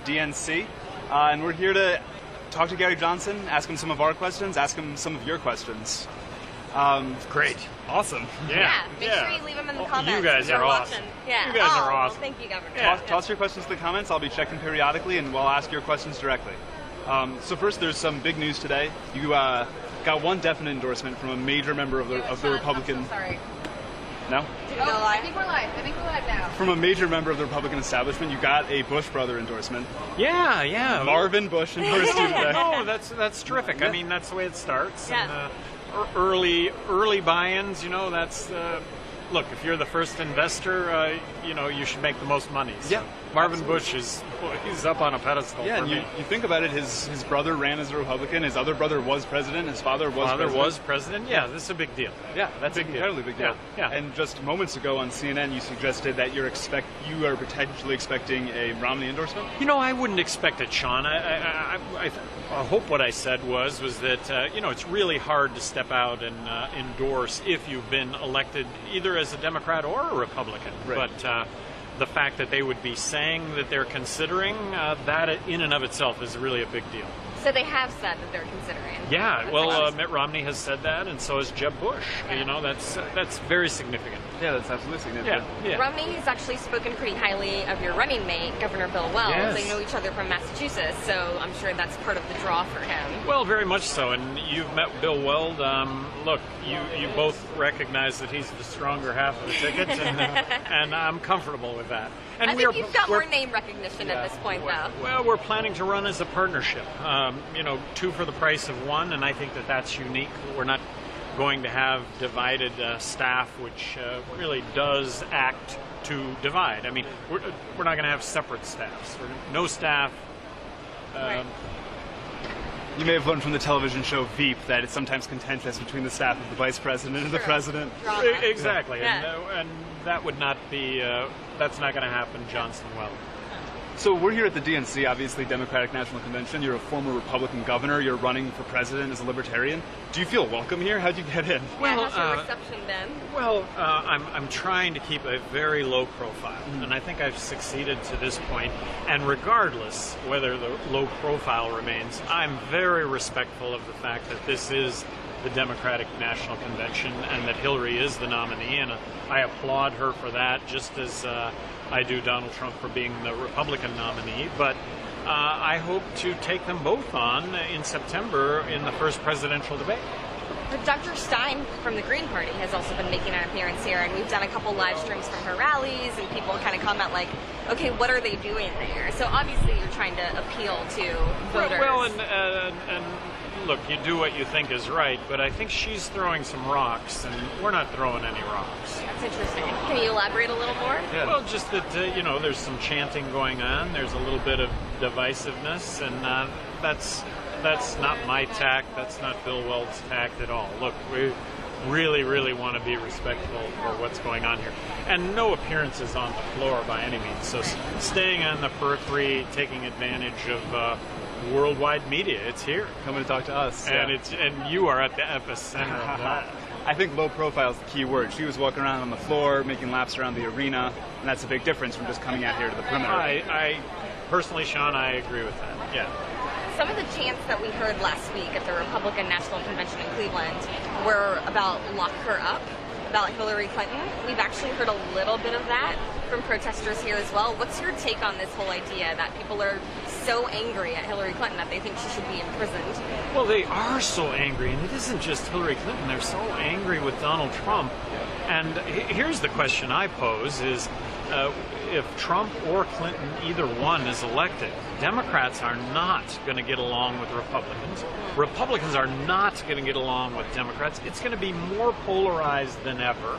DNC, and we're here to talk to Gary Johnson, ask him some of our questions, ask him some of your questions. Great. Awesome. Yeah. Make sure you leave them in the comments. You guys are awesome. Yeah. You guys are awesome. Well, thank you, Governor. Yeah. Toss your questions in the comments. I'll be checking periodically, and we'll ask your questions directly. So first, there's some big news today. You got one definite endorsement from a major member of the Republican. I'm so sorry. No? I think we're live. Now. From a major member of the Republican establishment, you got a Bush brother endorsement. Yeah. Marvin Bush endorsed you today. No, that's terrific. I mean, that's the way it starts. Yes. And, early buy-ins, that's. Look, if you're the first investor, you should make the most money. So Yeah, Marvin absolutely. Bush he's up on a pedestal. Yeah, for and me. you think about it, his brother ran as a Republican, his other brother was president, his father was president. Yeah, this is a big deal. Yeah, that's an Big deal. incredibly big deal. Yeah. And just moments ago on CNN, you suggested that you are potentially expecting a Romney endorsement. I wouldn't expect it, Sean. I hope what I said was that it's really hard to step out and endorse if you've been elected either as a Democrat or a Republican. Right. But the fact that they would be saying that they're considering that in and of itself is really a big deal. So they have said that they're considering. Yeah, That's well, awesome. Mitt Romney has said that, and so has Jeb Bush. Yeah. That's very significant. Yeah, that's absolutely significant. Yeah. Romney has actually spoken pretty highly of your running mate, Governor Bill Weld. Yes. They know each other from Massachusetts, so I'm sure that's part of the draw for him. Well, very much so. And you've met Bill Weld. Look, you both recognize that he's the stronger half of the ticket, and I'm comfortable with that. And I think you've got more name recognition at this point, though. Well, we're planning to run as a partnership. Two for the price of one, and I think that that's unique. We're not going to have divided staff, which really does act to divide. I mean, we're not going to have separate staffs. No staff. Right. You may have learned from the television show Veep that it's sometimes contentious between the staff of the vice president and the president. Drama. Exactly, Yeah. and that would not be. That's not going to happen, Johnson Weld. So we're here at the DNC, obviously Democratic National Convention. You're a former Republican governor. You're running for president as a libertarian. Do you feel welcome here? How'd you get in? How's your reception been? Well, I'm trying to keep a very low profile, and I think I've succeeded to this point. And regardless whether the low profile remains, I'm very respectful of the fact that this is the Democratic National Convention and that Hillary is the nominee, and I applaud her for that, just as I do Donald Trump for being the Republican nominee. But I hope to take them both on in September in the first presidential debate. Dr. Stein from the Green Party has also been making an appearance here, and we've done a couple live streams from her rallies, and people kind of comment like, okay, what are they doing there? So obviously you're trying to appeal to voters. Well, and look, you do what you think is right, but I think she's throwing some rocks, and we're not throwing any rocks. That's interesting. Can you elaborate a little more? Yeah. Well, just that, there's some chanting going on. There's a little bit of divisiveness, and that's not my tact. That's not Bill Weld's tact at all. Look, we really, really want to be respectful for what's going on here. And no appearances on the floor by any means. So staying on the periphery, taking advantage of worldwide media. It's here. Coming to talk to us. And yeah. and you are at the epicenter of that. I think low profile is the key word. She was walking around on the floor, making laps around the arena, and that's a big difference from just coming out here to the perimeter. I personally, Sean, I agree with that. Yeah. Some of the chants that we heard last week at the Republican National Convention in Cleveland were about lock her up, about Hillary Clinton. We've actually heard a little bit of that from protesters here as well. What's your take on this whole idea that people are so angry at Hillary Clinton that they think she should be imprisoned? Well, they are so angry, and it isn't just Hillary Clinton. They're so angry with Donald Trump. And here's the question I pose is, if Trump or Clinton, either one, is elected, Democrats are not going to get along with Republicans. Republicans are not going to get along with Democrats. It's going to be more polarized than ever.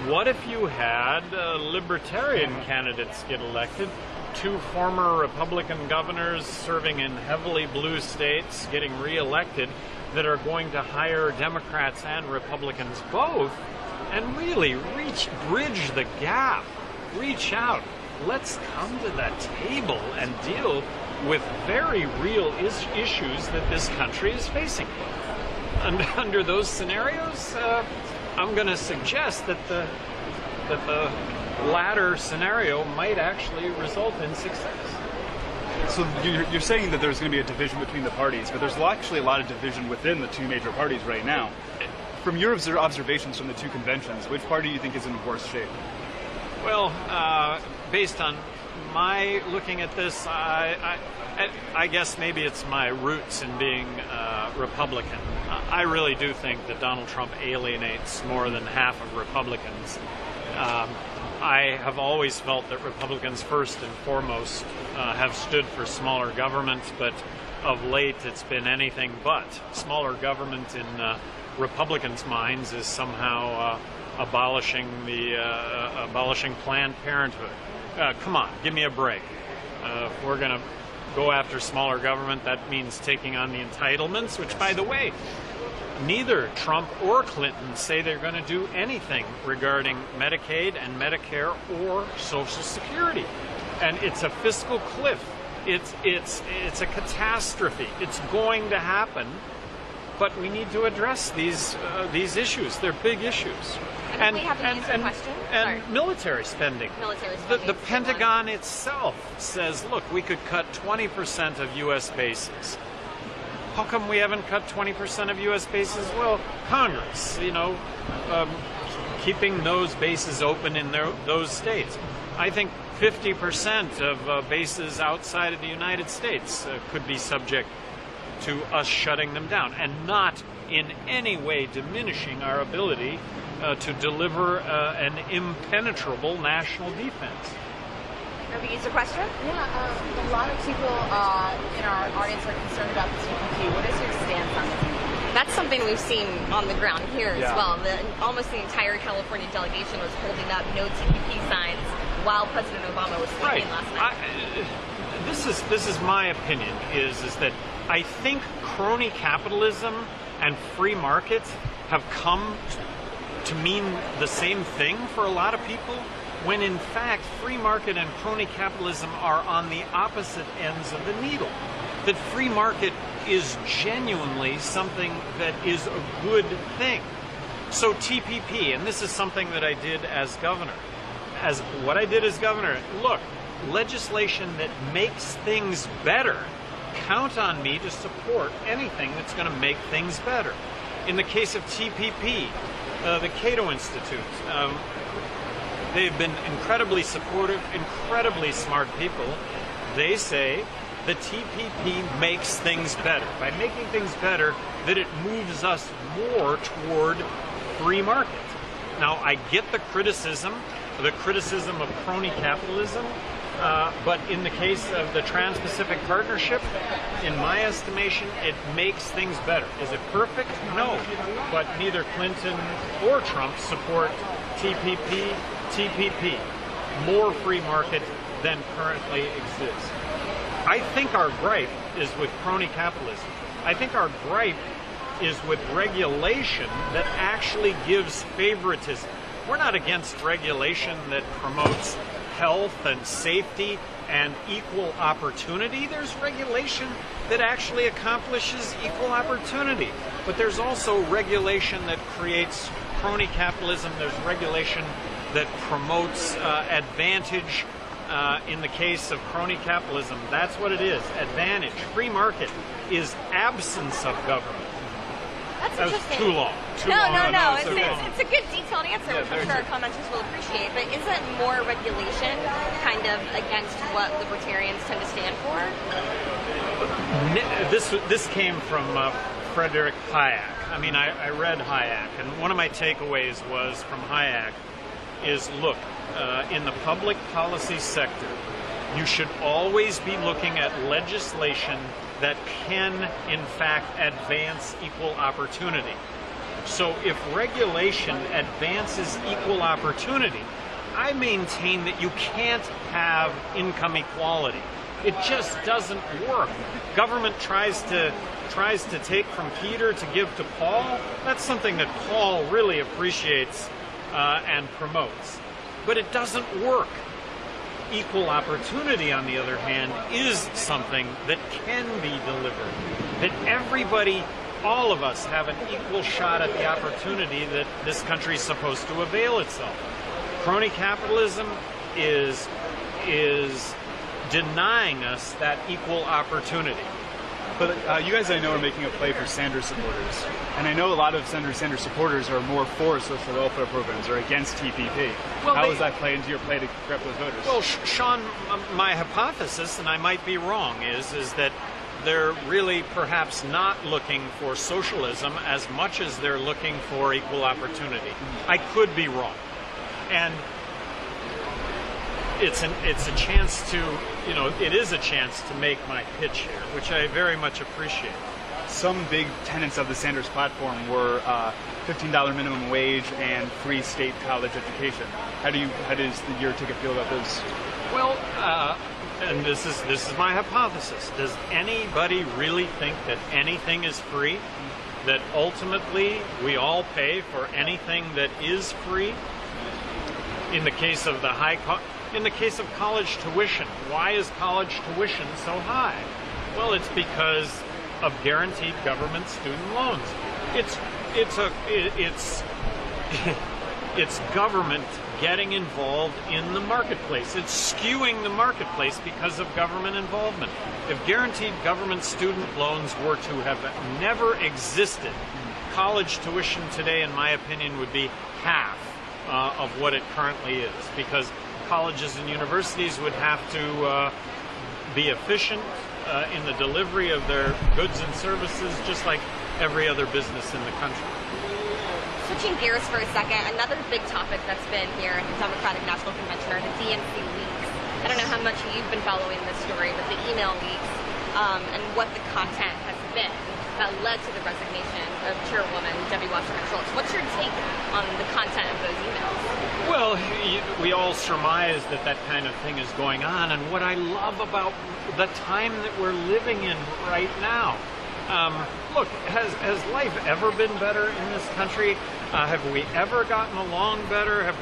What if you had libertarian candidates get elected? Two former Republican governors serving in heavily blue states getting reelected that are going to hire Democrats and Republicans both and really bridge the gap, reach out. Let's come to that table and deal with very real issues that this country is facing. And under those scenarios, I'm going to suggest that the latter scenario might actually result in success. So you're saying that there's going to be a division between the parties, but there's actually a lot of division within the two major parties right now. From your observations from the two conventions, which party do you think is in worse shape? Well, based on my looking at this, I guess maybe it's my roots in being Republican. I really do think that Donald Trump alienates more than half of Republicans. I have always felt that Republicans, first and foremost, have stood for smaller government, but of late it's been anything but. Smaller government in Republicans' minds is somehow abolishing Planned Parenthood. Come on, give me a break. If we're going to go after smaller government, that means taking on the entitlements, which, by the way, neither Trump or Clinton say they're going to do anything regarding Medicaid and Medicare or Social Security. And it's a fiscal cliff. It's a catastrophe. It's going to happen, but we need to address these issues. They're big issues. And we have to answer questions. And military spending. The Pentagon itself says, look, we could cut 20% of U.S. bases. How come we haven't cut 20% of U.S. bases? Well, Congress, keeping those bases open in those states. I think 50% of bases outside of the United States could be subject to us shutting them down, and not in any way diminishing our ability to deliver an impenetrable national defense. Is a question? Yeah, a lot of people in our audience are concerned about the TPP. What is your stance on this? That's something we've seen on the ground here as Yeah. well. Almost the entire California delegation was holding up no TPP signs while President Obama was speaking last night. This is my opinion, is that I think crony capitalism and free markets have come to mean the same thing for a lot of people, when in fact free market and crony capitalism are on the opposite ends of the needle. That free market is genuinely something that is a good thing. So TPP, and this is something that I did as governor. Look, legislation that makes things better, count on me to support anything that's going to make things better. In the case of TPP, the Cato Institute, they've been incredibly supportive, incredibly smart people. They say the TPP makes things better. By making things better, that it moves us more toward free market. Now, I get the criticism of crony capitalism, but in the case of the Trans-Pacific Partnership, in my estimation, it makes things better. Is it perfect? No. But neither Clinton or Trump support TPP, more free market than currently exists. I think our gripe is with crony capitalism. I think our gripe is with regulation that actually gives favoritism. We're not against regulation that promotes health and safety and equal opportunity. There's regulation that actually accomplishes equal opportunity. But there's also regulation that creates crony capitalism. There's regulation that promotes advantage. In the case of crony capitalism, that's what it is, advantage. Free market is absence of government. That's That was interesting. too long. No. it's okay. It's a good detailed answer, which I'm sure our commenters will appreciate. But isn't more regulation kind of against what libertarians tend to stand for? This came from Frederick Hayek. I mean, I read Hayek, and one of my takeaways was from Hayek is, look, in the public policy sector, you should always be looking at legislation that can, in fact, advance equal opportunity. So if regulation advances equal opportunity, I maintain that you can't have income equality. It just doesn't work. Government tries to take from Peter to give to Paul. That's something that Paul really appreciates and promotes. But it doesn't work. Equal opportunity, on the other hand, is something that can be delivered. That everybody, all of us, have an equal shot at the opportunity that this country is supposed to avail itself. Crony capitalism is denying us that equal opportunity. But you guys, I know, are making a play for Sanders supporters. And I know a lot of Senator Sanders supporters are more for social welfare programs or against TPP. Well, How does that play into your play to grab those voters? Well, Sean, my hypothesis, and I might be wrong, is that they're really perhaps not looking for socialism as much as they're looking for equal opportunity. I could be wrong. And it's a chance to, it is a chance to make my pitch here, which I very much appreciate. Some big tenets of the Sanders platform were $15 minimum wage and free state college education. How does your ticket feel about those? Well, and this is my hypothesis. Does anybody really think that anything is free? That ultimately we all pay for anything that is free? In the case of in the case of college tuition, why is college tuition so high? Well, it's because of guaranteed government student loans. It's government getting involved in the marketplace. It's skewing the marketplace because of government involvement. If guaranteed government student loans were to have never existed, college tuition today, in my opinion, would be half of what it currently is, because colleges and universities would have to be efficient in the delivery of their goods and services, just like every other business in the country. Switching gears for a second, another big topic that's been here at the Democratic National Convention are the DNC leaks. I don't know how much you've been following this story, but the email leaks and what the content has been that led to the resignation of Chairwoman Debbie Wasserman-Schultz. What's your take on the content of those emails? Well, we all surmise that kind of thing is going on, and what I love about the time that we're living in right now. Look, has life ever been better in this country? Have we ever gotten along better?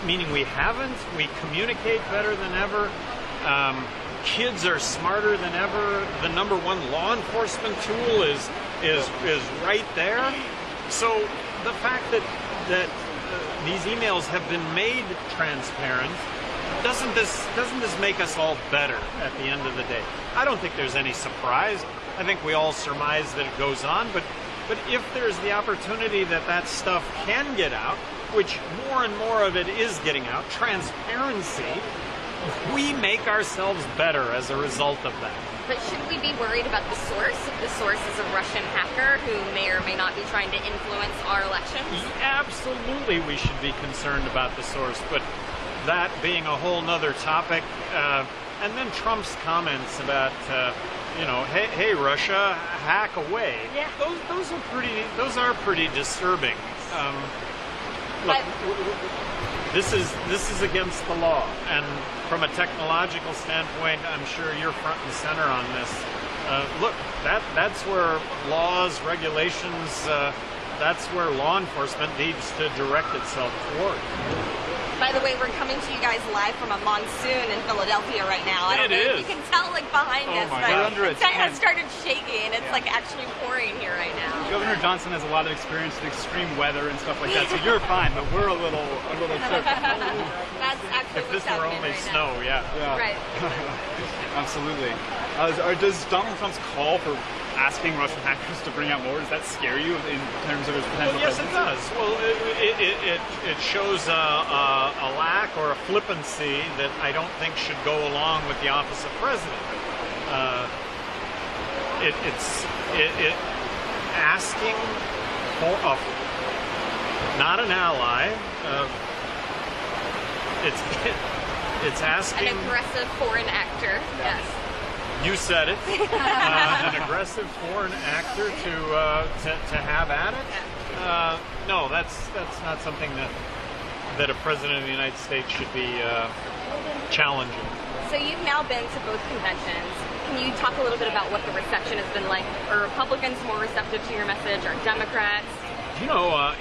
Meaning we haven't? We communicate better than ever? Kids are smarter than ever. The number one law enforcement tool is right there. So the fact that these emails have been made transparent, doesn't this make us all better at the end of the day? I don't think there's any surprise. I think we all surmise that it goes on, but if there's the opportunity that stuff can get out, which more and more of it is getting out, transparency, we make ourselves better as a result of that. But should we be worried about the source? If the source is a Russian hacker who may or may not be trying to influence our elections? Absolutely, we should be concerned about the source, but that being a whole nother topic, and then Trump's comments about, hey Russia, hack away. Yeah. Those are pretty disturbing. Look, this is against the law, and from a technological standpoint, I'm sure you're front and center on this. Look, that's where laws, regulations, that's where law enforcement needs to direct itself toward. By the way, we're coming to you guys live from a monsoon in Philadelphia right now. I don't know if you can tell, behind us, but the tent has started shaking, and it's actually pouring here right now. Governor Johnson has a lot of experience with extreme weather and stuff like that, so you're fine, but we're a little shook. That's actually if this were only right snow, now. yeah. Right. Absolutely. Does Donald Trump's call for asking Russian hackers to bring out more, does that scare you in terms of his potential Yes, presidency? it does. Well, it shows a lack or a flippancy that I don't think should go along with the office of president. It's asking for not an ally. It's asking an aggressive foreign actor. Yes. You said it. An aggressive foreign actor to have at it. No, that's not something that a president of the United States should be challenging. So you've now been to both conventions. Can you talk a little bit about what the reception has been like? Are Republicans more receptive to your message? Are Democrats?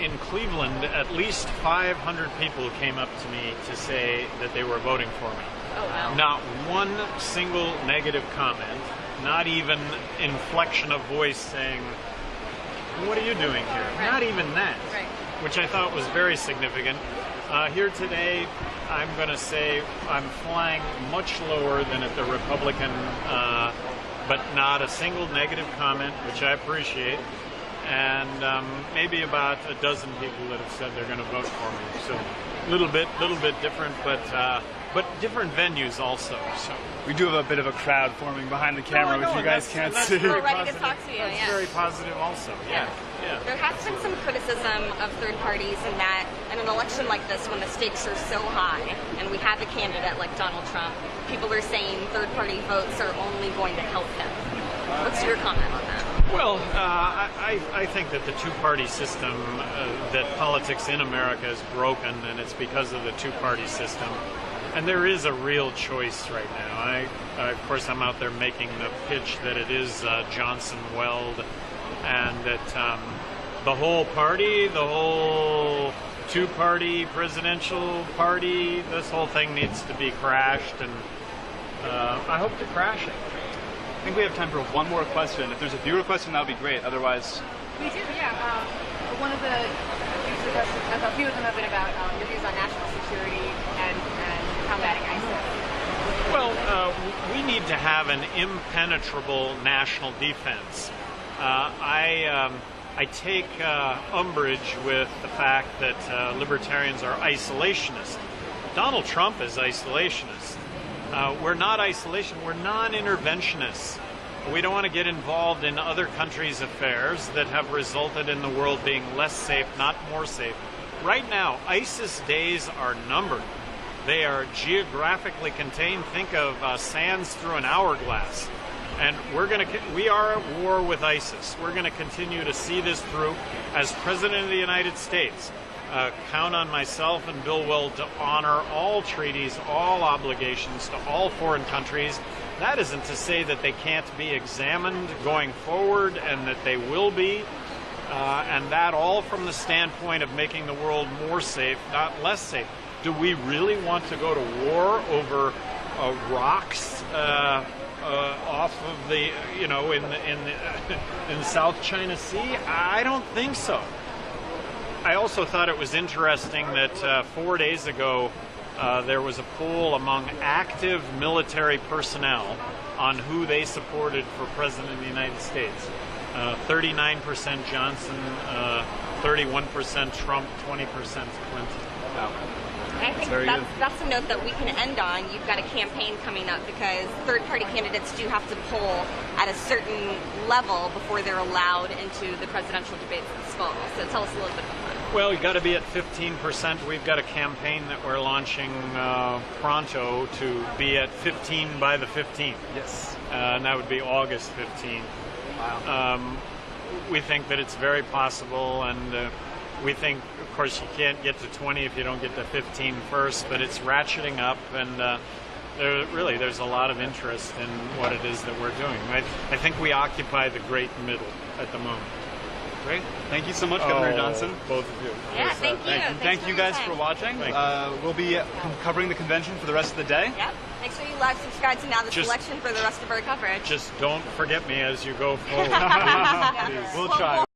In Cleveland, at least 500 people came up to me to say that they were voting for me. Oh, wow. Not one single negative comment, not even inflection of voice saying, what are you doing here? Right. Not even that, Right. which I thought was very significant. Here today, I'm going to say I'm flying much lower than at the Republican, but not a single negative comment, which I appreciate. And maybe about a dozen people that have said they're going to vote for me. So a little bit different, but different venues also. So We do have a bit of a crowd forming behind the camera, which you guys can't see. We're ready to talk to you. That's very positive also. Yeah. There has been some criticism of third parties in that in an election like this, when the stakes are so high and we have a candidate like Donald Trump, people are saying third party votes are only going to help him. What's your comment on that? Well, I think that the two-party system, that politics in America is broken, and it's because of the two-party system. And there is a real choice right now. Of course, I'm out there making the pitch that it is Johnson-Weld, and that the whole party, the whole two-party presidential party, this whole thing needs to be crashed, and I hope to crash it. I think we have time for one more question. If there's a viewer question, that would be great. Otherwise, We do, yeah. One of the user questions, a few of them have been about your views on national security and combating ISIS. Well, we need to have an impenetrable national defense. I take umbrage with the fact that libertarians are isolationists. Donald Trump is isolationist. We're not isolation, we're non-interventionists. We don't want to get involved in other countries' affairs that have resulted in the world being less safe, not more safe. Right now, ISIS days are numbered. They are geographically contained. Think of sands through an hourglass. And we are at war with ISIS. We're going to continue to see this through. As President of the United States, count on myself and Bill Weld to honor all treaties, all obligations to all foreign countries. That isn't to say that they can't be examined going forward, and that they will be, and that all from the standpoint of making the world more safe, not less safe. Do we really want to go to war over rocks off of the, in the South China Sea? I don't think so. I also thought it was interesting that 4 days ago there was a poll among active military personnel on who they supported for President of the United States. 39% Johnson, 31% Trump, 20% Clinton. wow. I think that's a note that we can end on. You've got a campaign coming up because third-party candidates do have to poll at a certain level before they're allowed into the presidential debates this fall. So tell us a little bit about that. Well, you've got to be at 15%. We've got a campaign that we're launching pronto to be at 15 by the 15th. Yes. And that would be August 15th. Wow. We think that it's very possible, and we think, of course, you can't get to 20 if you don't get to 15 first, but it's ratcheting up, and there's a lot of interest in what it is that we're doing. I think we occupy the great middle at the moment. Great. Thank you so much, Governor Johnson. Both of you. Yeah, thank you. Thank you guys for watching. We'll be covering the convention for the rest of the day. Yep. Make sure you like, subscribe to Now This Election for the rest of our coverage. Just don't forget me as you go forward. We'll try.